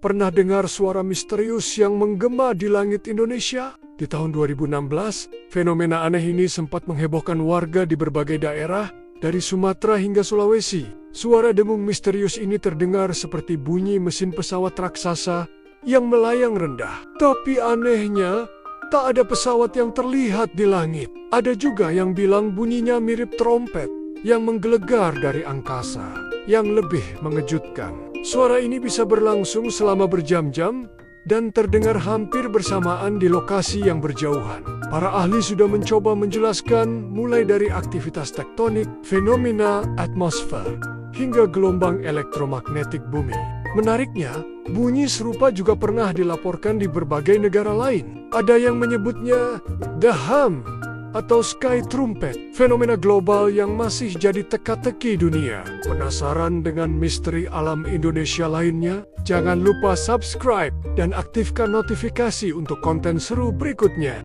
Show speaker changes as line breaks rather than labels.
Pernah dengar suara misterius yang menggema di langit Indonesia? Di tahun 2016, fenomena aneh ini sempat menghebohkan warga di berbagai daerah, dari Sumatera hingga Sulawesi. Suara dengung misterius ini terdengar seperti bunyi mesin pesawat raksasa yang melayang rendah. Tapi anehnya, tak ada pesawat yang terlihat di langit. Ada juga yang bilang bunyinya mirip trompet yang menggelegar dari angkasa. Yang lebih mengejutkan, suara ini bisa berlangsung selama berjam-jam dan terdengar hampir bersamaan di lokasi yang berjauhan. Para ahli sudah mencoba menjelaskan mulai dari aktivitas tektonik, fenomena atmosfer, hingga gelombang elektromagnetik bumi. Menariknya, bunyi serupa juga pernah dilaporkan di berbagai negara lain. Ada yang menyebutnya The Hum atau Sky Trumpet, fenomena global yang masih jadi teka-teki dunia. Penasaran dengan misteri alam Indonesia lainnya? Jangan lupa subscribe dan aktifkan notifikasi untuk konten seru berikutnya.